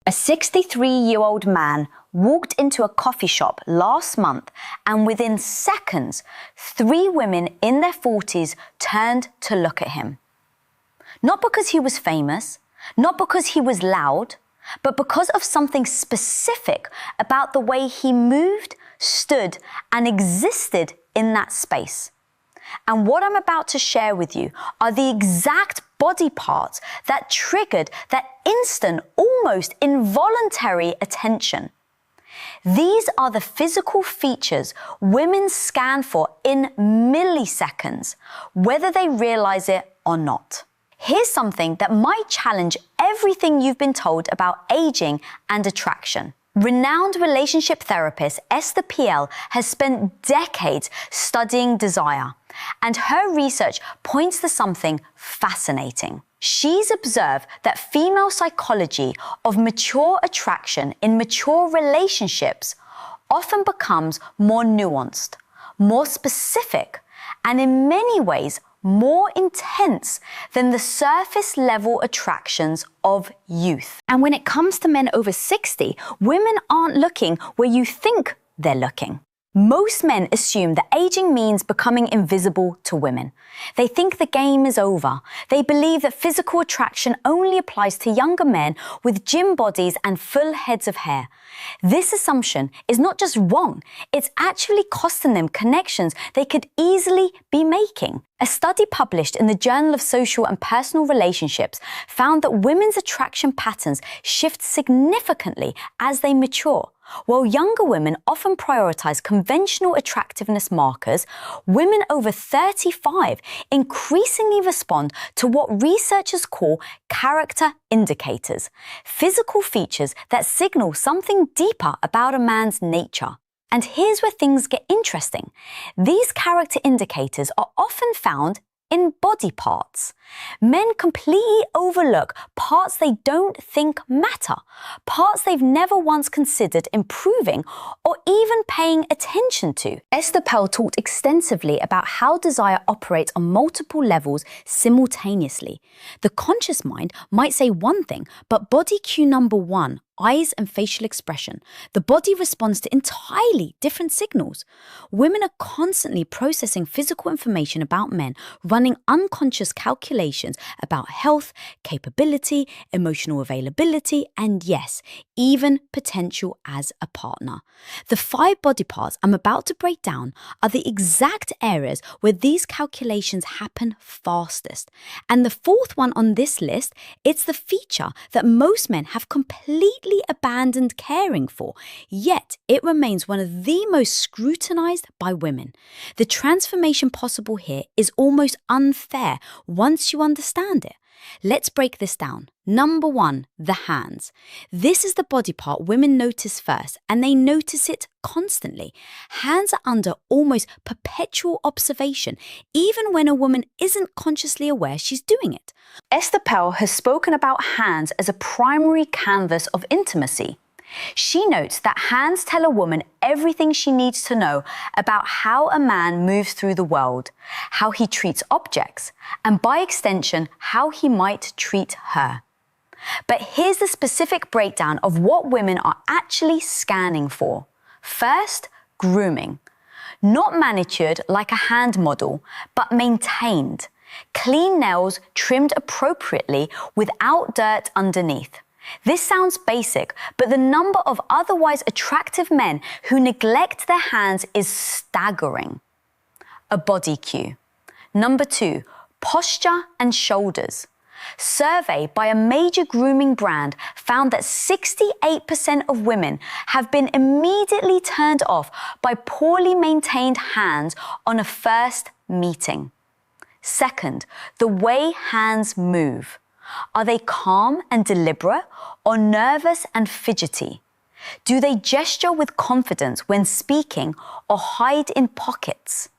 A 63-year-old man walked into a coffee shop last month and within seconds, 3 women in their 40s turned to look at him. Not because he was famous, not because he was loud, but because of something specific about the way he moved, stood, and existed in that space. And what I'm about to share with you are the exact body parts that triggered that instant, almost involuntary attention. These are the physical features women scan for in milliseconds, whether they realize it or not. Here's something that might challenge everything you've been told about aging and attraction. Renowned relationship therapist Esther Perel has spent decades studying desire, and her research points to something fascinating. She's observed that female psychology of mature attraction in mature relationships often becomes more nuanced, more specific, and in many ways more intense than the surface level attractions of youth. And when it comes to men over 60, women aren't looking where you think they're looking. Most men assume that aging means becoming invisible to women. They think the game is over. They believe that physical attraction only applies to younger men with gym bodies and full heads of hair. This assumption is not just wrong, it's actually costing them connections they could easily be making. A study published in the Journal of Social and Personal Relationships found that women's attraction patterns shift significantly as they mature. While younger women often prioritize conventional attractiveness markers, women over 35 increasingly respond to what researchers call character indicators, physical features that signal something deeper about a man's nature. And here's where things get interesting. These character indicators are often found in body parts. Men completely overlook parts they don't think matter, parts they've never once considered improving or even paying attention to. Esther Perel talked extensively about how desire operates on multiple levels simultaneously. The conscious mind might say one thing, but body cue number 1, eyes and facial expression, the body responds to entirely different signals. Women are constantly processing physical information about men, running unconscious calculations about health, capability, emotional availability, and yes, even potential as a partner. The 5 body parts I'm about to break down are the exact areas where these calculations happen fastest. And the 4th one on this list, it's the feature that most men have completely abandoned caring for, yet it remains one of the most scrutinized by women. The transformation possible here is almost unfair once you understand it. Let's break this down. Number 1, the hands. This is the body part women notice first, and they notice it constantly. Hands are under almost perpetual observation, even when a woman isn't consciously aware she's doing it. Esther Perel has spoken about hands as a primary canvas of intimacy. She notes that hands tell a woman everything she needs to know about how a man moves through the world, how he treats objects, and by extension, how he might treat her. But here's the specific breakdown of what women are actually scanning for. First, grooming. Not manicured like a hand model, but maintained. Clean nails trimmed appropriately without dirt underneath. This sounds basic, but the number of otherwise attractive men who neglect their hands is staggering. A body cue. Number 2, posture and shoulders. Survey by a major grooming brand found that 68% of women have been immediately turned off by poorly maintained hands on a first meeting. Second, the way hands move. Are they calm and deliberate or nervous and fidgety? Do they gesture with confidence when speaking or hide in pockets?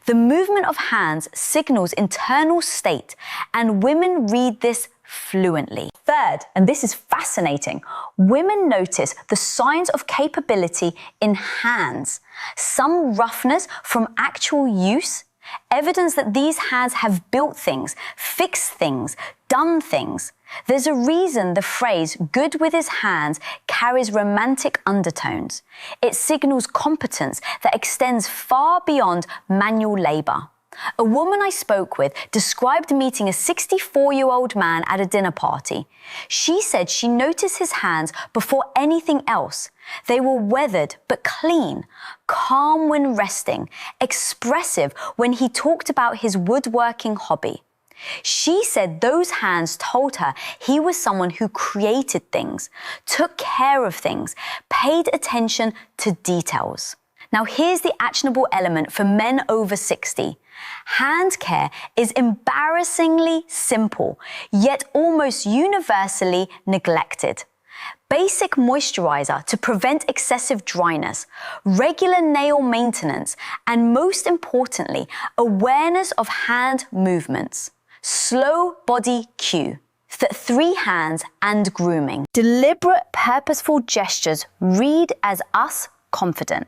The movement of hands signals internal state, and women read this fluently. Third, and this is fascinating, women notice the signs of capability in hands. Some roughness from actual use, evidence that these hands have built things, fixed things, done things. There's a reason the phrase "good with his hands" carries romantic undertones. It signals competence that extends far beyond manual labor. A woman I spoke with described meeting a 64-year-old man at a dinner party. She said she noticed his hands before anything else. They were weathered but clean, calm when resting, expressive when he talked about his woodworking hobby. She said those hands told her he was someone who created things, took care of things, paid attention to details. Now here's the actionable element for men over 60. Hand care is embarrassingly simple, yet almost universally neglected. Basic moisturizer to prevent excessive dryness, regular nail maintenance, and most importantly, awareness of hand movements. Slow body cue. 3 hands and grooming. Deliberate, purposeful gestures read as us confident.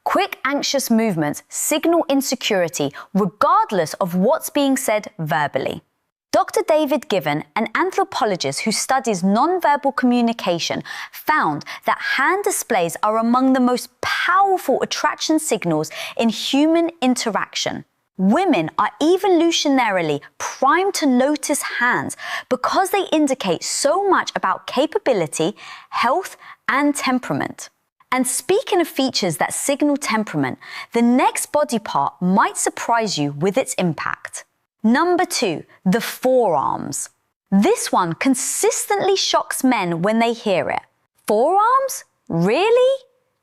Quick, anxious movements signal insecurity regardless of what's being said verbally. Dr. David Given, an anthropologist who studies nonverbal communication, found that hand displays are among the most powerful attraction signals in human interaction. Women are evolutionarily primed to notice hands because they indicate so much about capability, health, and temperament. And speaking of features that signal temperament, the next body part might surprise you with its impact. Number 2, the forearms. This one consistently shocks men when they hear it. Forearms? Really?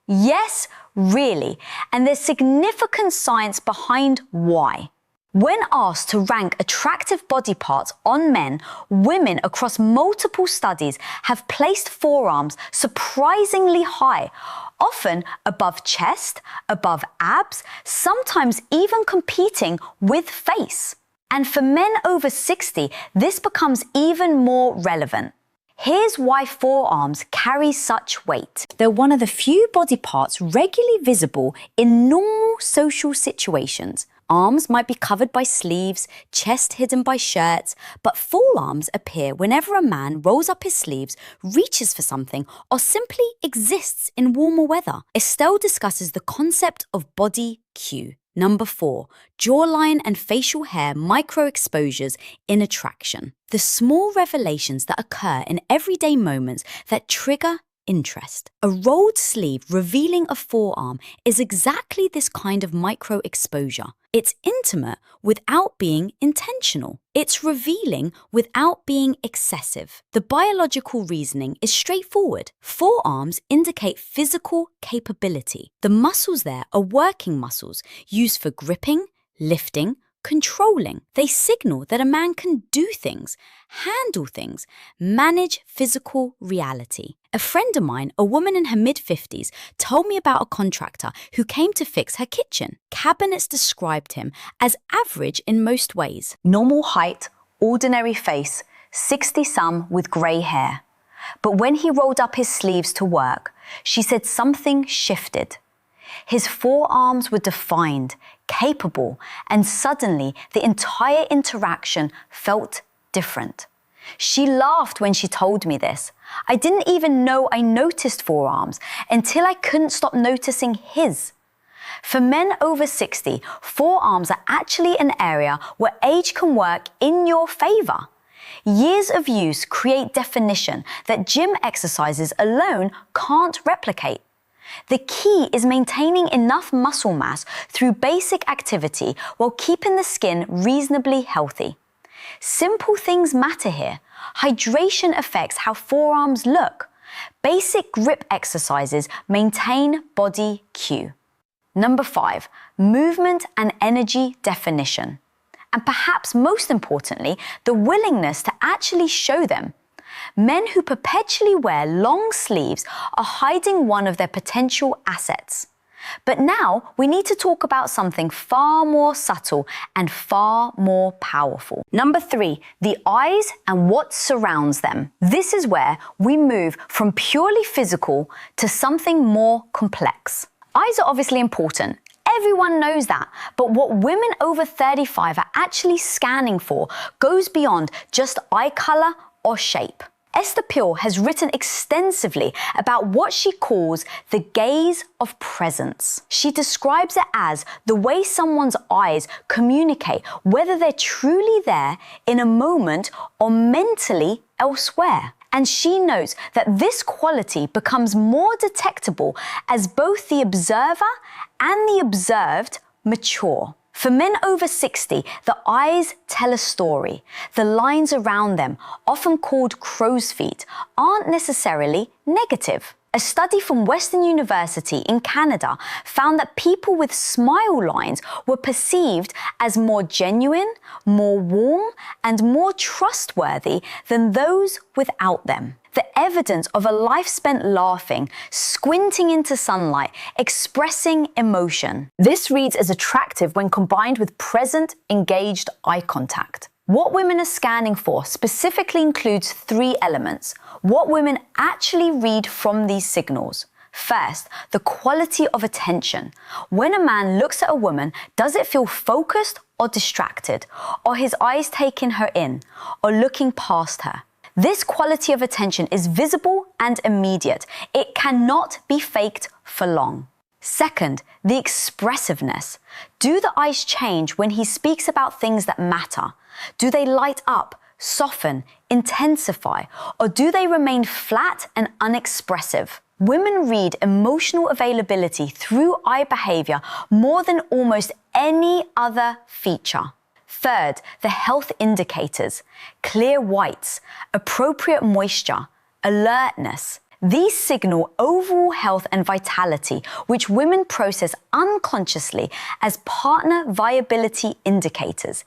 Yes, really. And there's significant science behind why. When asked to rank attractive body parts on men, women across multiple studies have placed forearms surprisingly high, often above chest, above abs, sometimes even competing with face. And for men over 60, this becomes even more relevant. Here's why forearms carry such weight. They're one of the few body parts regularly visible in normal social situations. Arms might be covered by sleeves, chest hidden by shirts, but forearms appear whenever a man rolls up his sleeves, reaches for something, or simply exists in warmer weather. Estelle discusses the concept of body cue. Number 4, jawline and facial hair micro-exposures in attraction. The small revelations that occur in everyday moments that trigger interest. A rolled sleeve revealing a forearm is exactly this kind of micro-exposure. It's intimate without being intentional. It's revealing without being excessive. The biological reasoning is straightforward. Forearms indicate physical capability. The muscles there are working muscles used for gripping, lifting, controlling. They signal that a man can do things, handle things, manage physical reality. A friend of mine, a woman in her mid-50s, told me about a contractor who came to fix her kitchen. Cabinets described him as average in most ways. Normal height, ordinary face, 60-some with grey hair. But when he rolled up his sleeves to work, she said something shifted. His forearms were defined, capable, and suddenly the entire interaction felt different. She laughed when she told me this. I didn't even know I noticed forearms until I couldn't stop noticing his. For men over 60, forearms are actually an area where age can work in your favor. Years of use create definition that gym exercises alone can't replicate. The key is maintaining enough muscle mass through basic activity while keeping the skin reasonably healthy. Simple things matter here. Hydration affects how forearms look. Basic grip exercises maintain body cue. Number 5, movement and energy definition. And perhaps most importantly, the willingness to actually show them. Men who perpetually wear long sleeves are hiding one of their potential assets. But now we need to talk about something far more subtle and far more powerful. Number 3, the eyes and what surrounds them. This is where we move from purely physical to something more complex. Eyes are obviously important. Everyone knows that, but what women over 35 are actually scanning for goes beyond just eye color or shape. Esther Perel has written extensively about what she calls the gaze of presence. She describes it as the way someone's eyes communicate whether they're truly there in a moment or mentally elsewhere. And she notes that this quality becomes more detectable as both the observer and the observed mature. For men over 60, the eyes tell a story. The lines around them, often called crow's feet, aren't necessarily negative. A study from Western University in Canada found that people with smile lines were perceived as more genuine, more warm, and more trustworthy than those without them. The evidence of a life spent laughing, squinting into sunlight, expressing emotion. This reads as attractive when combined with present, engaged eye contact. What women are scanning for specifically includes 3 elements. What women actually read from these signals. First, the quality of attention. When a man looks at a woman, does it feel focused or distracted? Or his eyes taking her in, or looking past her? This quality of attention is visible and immediate. It cannot be faked for long. Second, the expressiveness. Do the eyes change when he speaks about things that matter? Do they light up, soften, intensify, or do they remain flat and unexpressive? Women read emotional availability through eye behavior more than almost any other feature. Third, the health indicators, clear whites, appropriate moisture, alertness. These signal overall health and vitality, which women process unconsciously as partner viability indicators,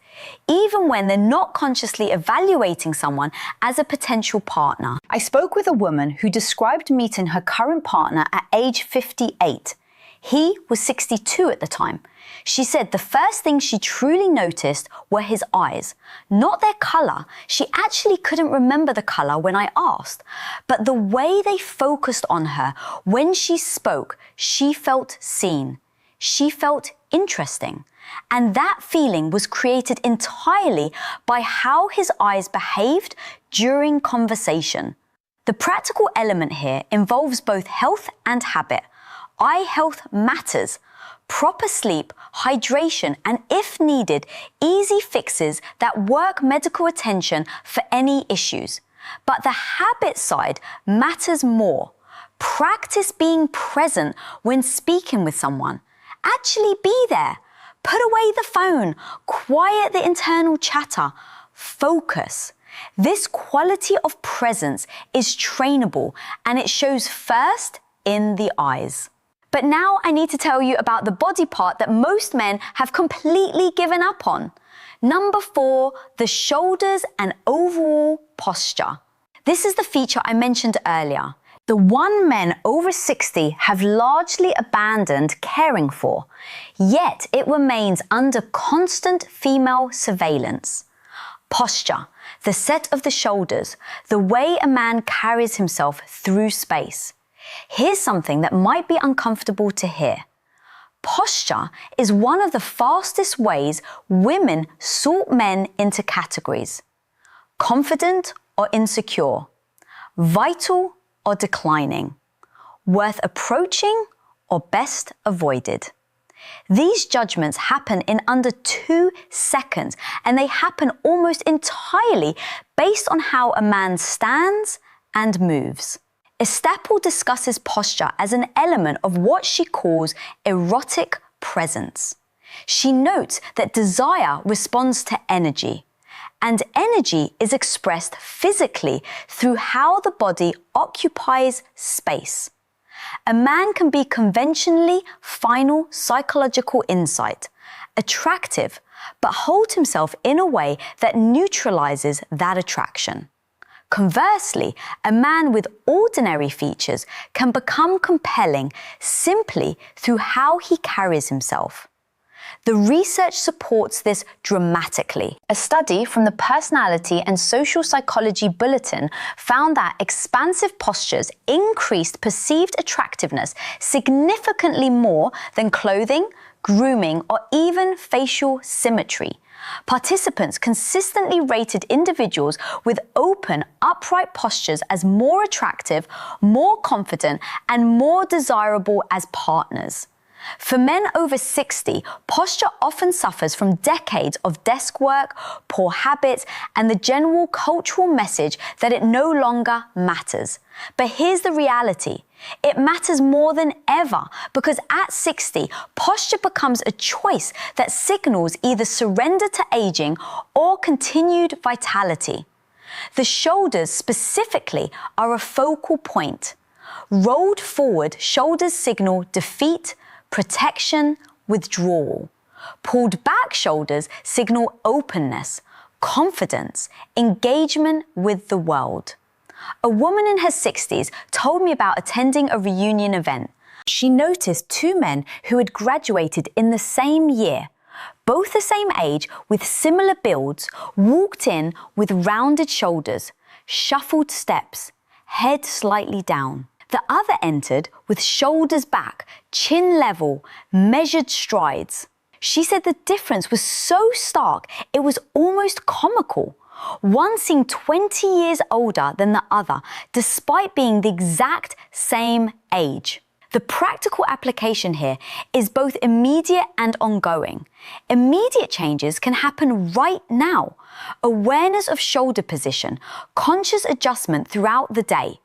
even when they're not consciously evaluating someone as a potential partner. I spoke with a woman who described meeting her current partner at age 58. He was 62 at the time. She said the first thing she truly noticed were his eyes, not their color. She actually couldn't remember the color when I asked, but the way they focused on her when she spoke, she felt seen. She felt interesting. And that feeling was created entirely by how his eyes behaved during conversation. The practical element here involves both health and habit. Eye health matters. Proper sleep, hydration, and if needed, easy fixes that work medical attention for any issues. But the habit side matters more. Practice being present when speaking with someone. Actually be there. Put away the phone. Quiet the internal chatter. Focus. This quality of presence is trainable, and it shows first in the eyes. But now I need to tell you about the body part that most men have completely given up on. Number 4, the shoulders and overall posture. This is the feature I mentioned earlier. The one men over 60 have largely abandoned caring for, yet it remains under constant female surveillance. Posture, the set of the shoulders, the way a man carries himself through space. Here's something that might be uncomfortable to hear. Posture is one of the fastest ways women sort men into categories. Confident or insecure, vital or declining, worth approaching or best avoided. These judgments happen in under 2 seconds, and they happen almost entirely based on how a man stands and moves. Esther Perel discusses posture as an element of what she calls erotic presence. She notes that desire responds to energy, and energy is expressed physically through how the body occupies space. A man can be conventionally final psychological insight, attractive, but hold himself in a way that neutralizes that attraction. Conversely, a man with ordinary features can become compelling simply through how he carries himself. The research supports this dramatically. A study from the Personality and Social Psychology Bulletin found that expansive postures increased perceived attractiveness significantly more than clothing, grooming, or even facial symmetry. Participants consistently rated individuals with open, upright postures as more attractive, more confident, and more desirable as partners. For men over 60, posture often suffers from decades of desk work, poor habits, and the general cultural message that it no longer matters. But here's the reality. It matters more than ever because at 60, posture becomes a choice that signals either surrender to aging or continued vitality. The shoulders specifically are a focal point. Rolled forward, shoulders signal defeat, protection, withdrawal. Pulled back shoulders signal openness, confidence, engagement with the world. A woman in her 60s told me about attending a reunion event. She noticed two men who had graduated in the same year, both the same age with similar builds, walked in with rounded shoulders, shuffled steps, head slightly down. The other entered with shoulders back, chin level, measured strides. She said the difference was so stark, it was almost comical. One seemed 20 years older than the other, despite being the exact same age. The practical application here is both immediate and ongoing. Immediate changes can happen right now. Awareness of shoulder position, conscious adjustment throughout the day.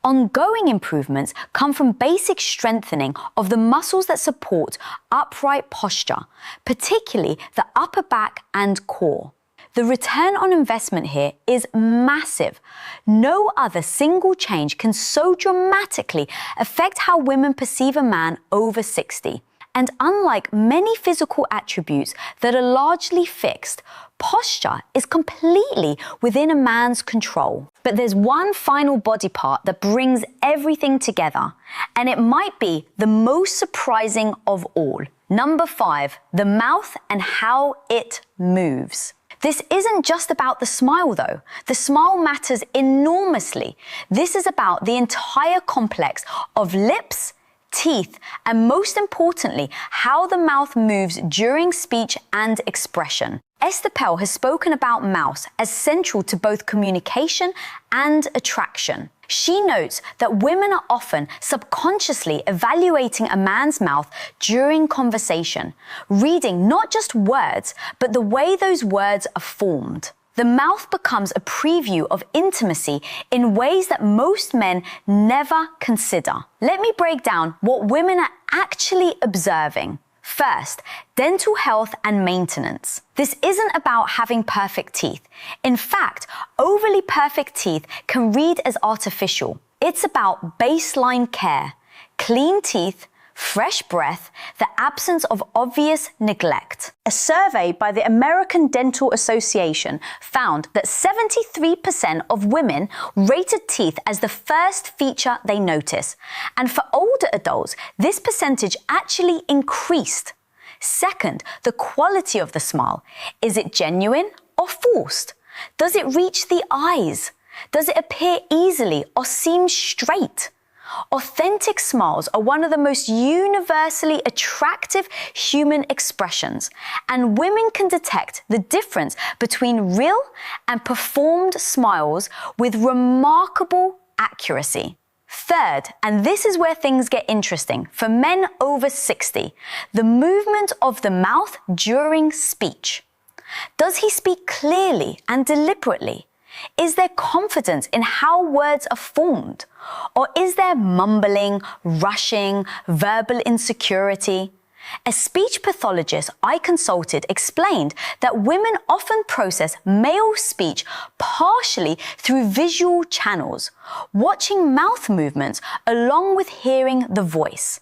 Ongoing improvements come from basic strengthening of the muscles that support upright posture, particularly the upper back and core. The return on investment here is massive. No other single change can so dramatically affect how women perceive a man over 60. And unlike many physical attributes that are largely fixed, posture is completely within a man's control. But there's one final body part that brings everything together, and it might be the most surprising of all. Number 5, the mouth and how it moves. This isn't just about the smile though. The smile matters enormously. This is about the entire complex of lips, teeth, and most importantly, how the mouth moves during speech and expression. Esther Perel has spoken about mouth as central to both communication and attraction. She notes that women are often subconsciously evaluating a man's mouth during conversation, reading not just words, but the way those words are formed. The mouth becomes a preview of intimacy in ways that most men never consider. Let me break down what women are actually observing. First, dental health and maintenance. This isn't about having perfect teeth. In fact, overly perfect teeth can read as artificial. It's about baseline care, clean teeth, fresh breath, the absence of obvious neglect. A survey by the American Dental Association found that 73% of women rated teeth as the first feature they notice. And for older adults, this percentage actually increased. Second, the quality of the smile. Is it genuine or forced? Does it reach the eyes? Does it appear easily or seem straight? Authentic smiles are one of the most universally attractive human expressions, and women can detect the difference between real and performed smiles with remarkable accuracy. Third, and this is where things get interesting, for men over 60, the movement of the mouth during speech. Does he speak clearly and deliberately? Is there confidence in how words are formed? Or is there mumbling, rushing, verbal insecurity? A speech pathologist I consulted explained that women often process male speech partially through visual channels, watching mouth movements along with hearing the voice.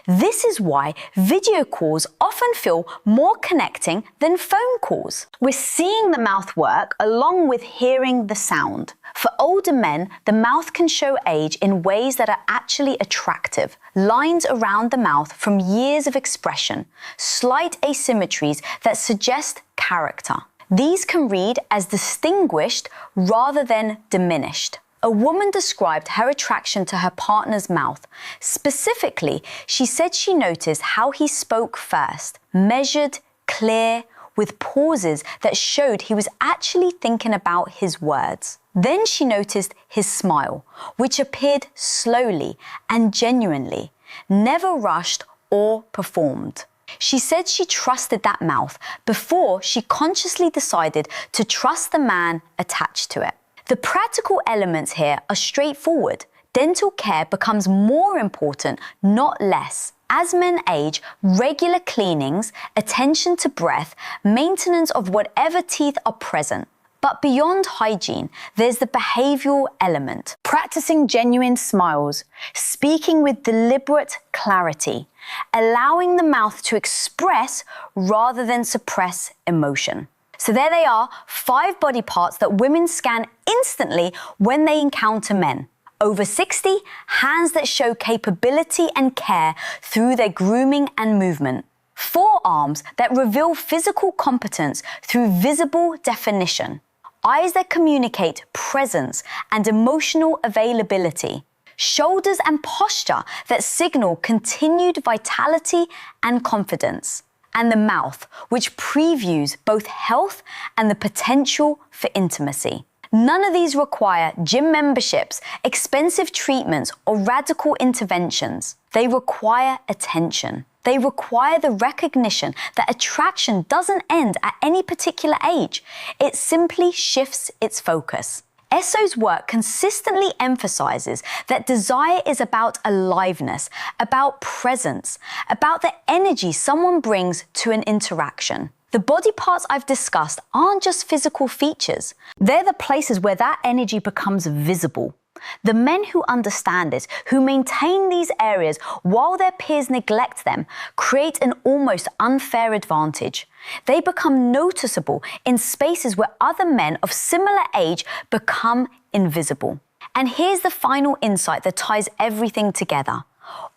This is why video calls often feel more connecting than phone calls. We're seeing the mouth work along with hearing the sound. For older men, the mouth can show age in ways that are actually attractive. Lines around the mouth from years of expression, slight asymmetries that suggest character. These can read as distinguished rather than diminished. A woman described her attraction to her partner's mouth. Specifically, she said she noticed how he spoke first, measured, clear, with pauses that showed he was actually thinking about his words. Then she noticed his smile, which appeared slowly and genuinely, never rushed or performed. She said she trusted that mouth before she consciously decided to trust the man attached to it. The practical elements here are straightforward. Dental care becomes more important, not less. As men age, regular cleanings, attention to breath, maintenance of whatever teeth are present. But beyond hygiene, there's the behavioral element. Practicing genuine smiles, speaking with deliberate clarity, allowing the mouth to express rather than suppress emotion. So there they are, 5 body parts that women scan instantly when they encounter men. Over 60, hands that show capability and care through their grooming and movement. Forearms that reveal physical competence through visible definition. Eyes that communicate presence and emotional availability. Shoulders and posture that signal continued vitality and confidence. And the mouth, which previews both health and the potential for intimacy. None of these require gym memberships, expensive treatments, or radical interventions. They require attention. They require the recognition that attraction doesn't end at any particular age. It simply shifts its focus. Esso's work consistently emphasizes that desire is about aliveness, about presence, about the energy someone brings to an interaction. The body parts I've discussed aren't just physical features. They're the places where that energy becomes visible. The men who understand it, who maintain these areas while their peers neglect them, create an almost unfair advantage. They become noticeable in spaces where other men of similar age become invisible. And here's the final insight that ties everything together.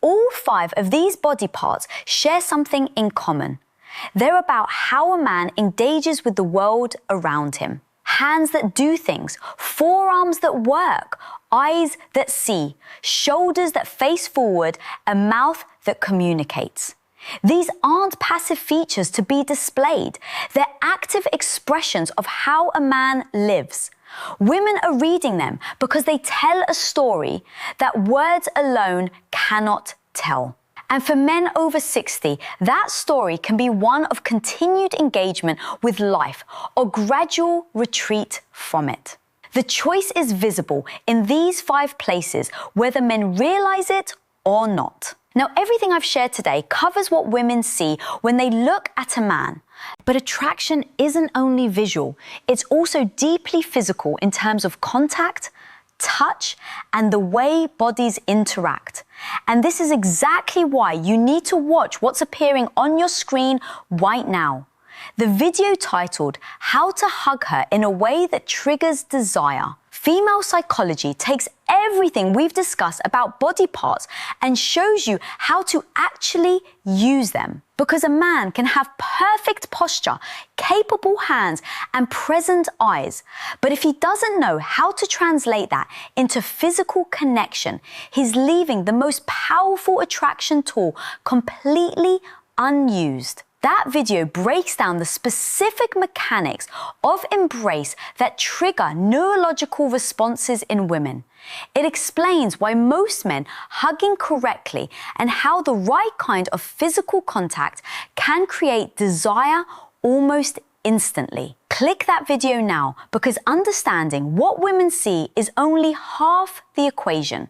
All 5 of these body parts share something in common. They're about how a man engages with the world around him. Hands that do things, forearms that work, eyes that see, shoulders that face forward, a mouth that communicates. These aren't passive features to be displayed. They're active expressions of how a man lives. Women are reading them because they tell a story that words alone cannot tell. And for men over 60, that story can be one of continued engagement with life or gradual retreat from it. The choice is visible in these 5 places, whether men realize it or not. Now, everything I've shared today covers what women see when they look at a man. But attraction isn't only visual, it's also deeply physical in terms of contact, touch, and the way bodies interact. And this is exactly why you need to watch what's appearing on your screen right now. The video titled How to Hug Her in a Way That Triggers Desire. Female psychology takes everything we've discussed about body parts and shows you how to actually use them. Because a man can have perfect posture, capable hands, and present eyes. But if he doesn't know how to translate that into physical connection, he's leaving the most powerful attraction tool completely unused. That video breaks down the specific mechanics of embrace that trigger neurological responses in women. It explains why most men hugging correctly and how the right kind of physical contact can create desire almost instantly. Click that video now because understanding what women see is only half the equation.